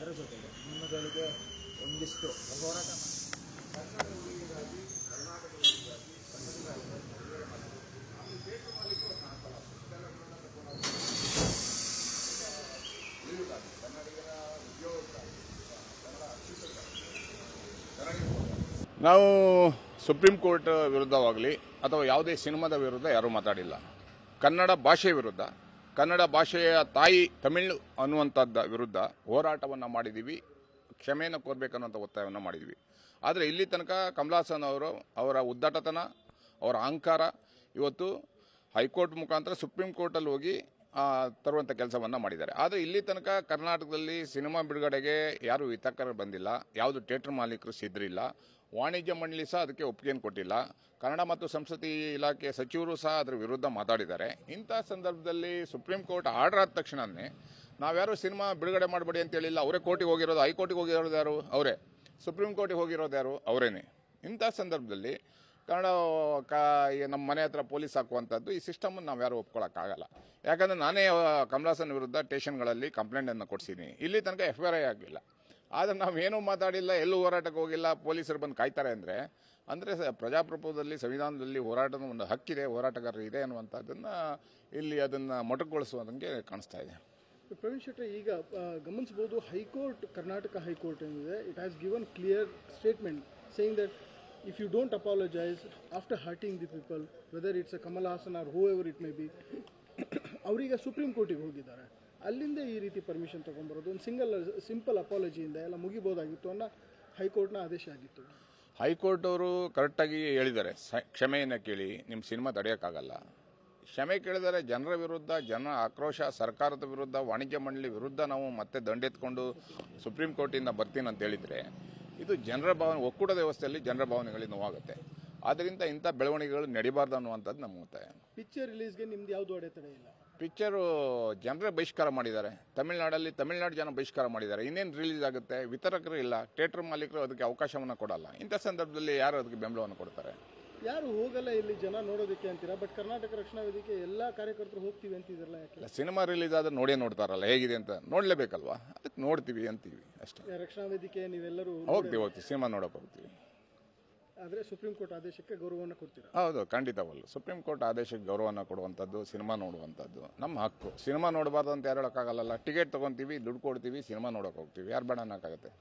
ಅದರ ಜೊತೆಗೆ ನಿಮ್ಮಗಳಿಗೆ ಒಂದಿಷ್ಟು ಹೋರಾಟ ನಾವು ಸುಪ್ರೀಂ ಕೋರ್ಟ್ ವಿರುದ್ಧವಾಗಲಿ ಅಥವಾ ಯಾವುದೇ ಸಿನಿಮಾದ ವಿರುದ್ಧ ಯಾರೂ ಮಾತಾಡಿಲ್ಲ. ಕನ್ನಡ ಭಾಷೆ ವಿರುದ್ಧ, ಕನ್ನಡ ಭಾಷೆಯ ತಾಯಿ ತಮಿಳು ಅನ್ನುವಂಥದ್ದು ವಿರುದ್ಧ ಹೋರಾಟವನ್ನು ಮಾಡಿದ್ದೀವಿ, ಕ್ಷಮೆಯನ್ನು ಕೋರಬೇಕನ್ನುವಂಥ ಒತ್ತಾಯವನ್ನು ಮಾಡಿದ್ವಿ. ಆದರೆ ಇಲ್ಲಿ ತನಕ ಕಮಲ್ ಹಾಸನ್ ಅವರು ಅವರ ಉದ್ದಟತನ, ಅವರ ಅಹಂಕಾರ ಇವತ್ತು ಹೈಕೋರ್ಟ್ ಮುಖಾಂತರ ಸುಪ್ರೀಂ ಕೋರ್ಟಲ್ಲಿ ಹೋಗಿ ತರುವಂಥ ಕೆಲಸವನ್ನು ಮಾಡಿದ್ದಾರೆ. ಆದರೆ ಇಲ್ಲಿ ತನಕ ಕರ್ನಾಟಕದಲ್ಲಿ ಸಿನಿಮಾ ಬಿಡುಗಡೆಗೆ ಯಾರೂ ವಿತರಕರು ಬಂದಿಲ್ಲ, ಯಾವುದು ಥಿಯೇಟರ್ ಮಾಲೀಕರು ಸಿದ್ಧರಿಲ್ಲ, ವಾಣಿಜ್ಯ ಮಂಡಳಿ ಸಹ ಅದಕ್ಕೆ ಒಪ್ಪಿಗೆಯನ್ನು ಕೊಟ್ಟಿಲ್ಲ, ಕನ್ನಡ ಮತ್ತು ಸಂಸ್ಕೃತಿ ಇಲಾಖೆ ಸಚಿವರು ಸಹ ಅದರ ವಿರುದ್ಧ ಮಾತಾಡಿದ್ದಾರೆ. ಇಂಥ ಸಂದರ್ಭದಲ್ಲಿ ಸುಪ್ರೀಂ ಕೋರ್ಟ್ ಆರ್ಡರ್ ಆದ ತಕ್ಷಣವೇ ನಾವ್ಯಾರು ಸಿನಿಮಾ ಬಿಡುಗಡೆ ಮಾಡಬೇಡಿ ಅಂತ ಹೇಳಿಲ್ಲ. ಅವರೇ ಕೋರ್ಟಿಗೆ ಹೋಗಿರೋದು, ಹೈಕೋರ್ಟಿಗೆ ಹೋಗಿರೋದು ಯಾರು? ಅವರೇ. ಸುಪ್ರೀಂ ಕೋರ್ಟಿಗೆ ಹೋಗಿರೋದು ಯಾರು? ಅವರೇನೆ. ಇಂಥ ಸಂದರ್ಭದಲ್ಲಿ ಕನ್ನಡ ನಮ್ಮ ಮನೆ ಹತ್ರ ಪೊಲೀಸ್ ಹಾಕುವಂಥದ್ದು ಈ ಸಿಸ್ಟಮನ್ನು ನಾವು ಯಾರು ಒಪ್ಕೊಳ್ಳೋಕ್ಕಾಗಲ್ಲ. ಯಾಕಂದರೆ ನಾನೇ ಕಮಲ್ ಹಾಸನ್ ವಿರುದ್ಧ ಸ್ಟೇಷನ್ಗಳಲ್ಲಿ ಕಂಪ್ಲೇಂಟನ್ನು ಕೊಡಿಸಿದ್ದೀನಿ. ಇಲ್ಲಿ ತನಕ FIR ಆಗಲಿಲ್ಲ. ಆದರೆ ನಾವೇನೂ ಮಾತಾಡಿಲ್ಲ, ಎಲ್ಲೂ ಹೋರಾಟಕ್ಕೆ ಹೋಗಿಲ್ಲ, ಪೊಲೀಸರು ಬಂದು ಕಾಯ್ತಾರೆ ಅಂದರೆ ಪ್ರಜಾಪ್ರಭುತ್ವದಲ್ಲಿ, ಸಂವಿಧಾನದಲ್ಲಿ ಹೋರಾಟದ ಒಂದು ಹಕ್ಕಿದೆ, ಹೋರಾಟಗಾರರು ಇದೆ ಅನ್ನುವಂಥದ್ದನ್ನು ಇಲ್ಲಿ ಅದನ್ನು ಮೊಟಕುಗೊಳಿಸುವಂಗೆ ಕಾಣಿಸ್ತಾ ಇದೆ. ಪ್ರವೀಣ್ ಶೆಟ್ಟಿ, ಈಗ ಗಮನಿಸಬಹುದು, ಹೈಕೋರ್ಟ್, ಕರ್ನಾಟಕ ಹೈಕೋರ್ಟ್ ಏನಿದೆ, it has given clear statement saying that if you don't apologize after hurting the people, whether it's a Kamal Hassan or whoever it may be, ಅವರೀಗ ಸುಪ್ರೀಂ ಕೋರ್ಟಿಗೆ ಹೋಗಿದ್ದಾರೆ. ಅಲ್ಲಿಂದ ಈ ರೀತಿ ಪರ್ಮಿಷನ್ ತೊಗೊಂಬರೋದು ಒಂದು ಸಿಂಪಲ್ ಅಪಾಲಜಿಯಿಂದ ಎಲ್ಲ ಮುಗಿಬೋದಾಗಿತ್ತು ಅನ್ನೋ ಹೈಕೋರ್ಟ್ನ ಆದೇಶ ಆಗಿತ್ತು. ಹೈಕೋರ್ಟ್ ಅವರು ಕರೆಕ್ಟಾಗಿ ಹೇಳಿದ್ದಾರೆ, ಕ್ಷಮೆಯನ್ನು ಕೇಳಿ ನಿಮ್ಮ ಸಿನಿಮಾ ತಡೆಯೋಕ್ಕಾಗಲ್ಲ. ಕ್ಷಮೆ ಕೇಳಿದರೆ ಜನರ ವಿರುದ್ಧ, ಜನ ಆಕ್ರೋಶ, ಸರ್ಕಾರದ ವಿರುದ್ಧ, ವಾಣಿಜ್ಯ ಮಂಡಳಿ ವಿರುದ್ಧ ನಾವು ಮತ್ತೆ ದಂಡೆತ್ಕೊಂಡು ಸುಪ್ರೀಂ ಕೋರ್ಟಿಂದ ಬರ್ತೀನಿ ಅಂತ ಹೇಳಿದರೆ ಇದು ಜನರ ಭಾವನೆ, ಒಕ್ಕೂಟದ ವ್ಯವಸ್ಥೆಯಲ್ಲಿ ಜನರ ಭಾವನೆಗಳಿಗೆ ನೋವಾಗುತ್ತೆ. ಆದ್ದರಿಂದ ಇಂಥ ಬೆಳವಣಿಗೆಗಳು ನಡಿಬಾರ್ದು ಅನ್ನುವಂಥದ್ದು ನಮ್ಮ ಒತ್ತಾಯ. ಪಿಕ್ಚರ್ ರಿಲೀಸ್ಗೆ ನಿಮ್ದು ಯಾವುದು ಅಡೆತಡೆ ಇಲ್ಲ. ಪಿಕ್ಚರು ಜನರೇ ಬಹಿಷ್ಕಾರ ಮಾಡಿದ್ದಾರೆ. ತಮಿಳುನಾಡು ಜನ ಬಹಿಷ್ಕಾರ ಮಾಡಿದ್ದಾರೆ. ಇನ್ನೇನು ರಿಲೀಸ್ ಆಗುತ್ತೆ? ವಿತರಕರು ಇಲ್ಲ, ಥಿಯೇಟರ್ ಮಾಲೀಕರು ಅದಕ್ಕೆ ಅವಕಾಶವನ್ನು ಕೊಡಲ್ಲ. ಇಂಥ ಸಂದರ್ಭದಲ್ಲಿ ಯಾರು ಅದಕ್ಕೆ ಬೆಂಬಲವನ್ನು ಕೊಡ್ತಾರೆ? ಯಾರು ಹೋಗಲ್ಲ ಇಲ್ಲಿ ಜನ ನೋಡೋದಕ್ಕೆ ಅಂತೀರಾ, ಬಟ್ ಕರ್ನಾಟಕ ರಕ್ಷಣಾ ವೇದಿಕೆ ಎಲ್ಲ ಕಾರ್ಯಕರ್ತರು ಹೋಗ್ತೀವಿ ಅಂತಿದ್ರಲ್ಲ, ಯಾಕೆ? ಸಿನಿಮಾ ರಿಲೀಸ್ ಆದ್ರೆ ನೋಡ್ತಾರಲ್ಲ ಹೇಗಿದೆ ಅಂತ, ನೋಡಲೇಬೇಕಲ್ವಾ? ಅದಕ್ಕೆ ನೋಡ್ತೀವಿ ಅಂತೀವಿ ಅಷ್ಟೇ. ರಕ್ಷಣಾ ವೇದಿಕೆ ನೀವೆಲ್ಲರೂ ಹೋಗ್ತೀವಿ, ಸಿನಿಮಾ ನೋಡೋಕೆ ಹೋಗ್ತೀವಿ. ಆದರೆ ಸುಪ್ರೀಂ ಕೋರ್ಟ್ ಆದೇಶಕ್ಕೆ ಗೌರವವನ್ನು ಕೊಡ್ತೀರಾ? ಹೌದು, ಖಂಡಿತವಲ್ಲ. ಸುಪ್ರೀಂ ಕೋರ್ಟ್ ಆದೇಶಕ್ಕೆ ಗೌರವವನ್ನು ಕೊಡುವಂಥದ್ದು, ಸಿನಿಮಾ ನೋಡುವಂಥದ್ದು ನಮ್ಮ ಹಕ್ಕು. ಸಿನಿಮಾ ನೋಡಬಾರ್ದು ಅಂತ ಯಾರು ಹೇಳೋಕ್ಕಾಗಲ್ಲ. ಟಿಕೆಟ್ ತೊಗೊತೀವಿ, ದುಡ್ಡು ಕೊಡ್ತೀವಿ, ಸಿನಿಮಾ ನೋಡೋಕೆ ಹೋಗ್ತೀವಿ. ಯಾರು ಬೇಡ ಅನ್ನೋಕ್ಕಾಗುತ್ತೆ?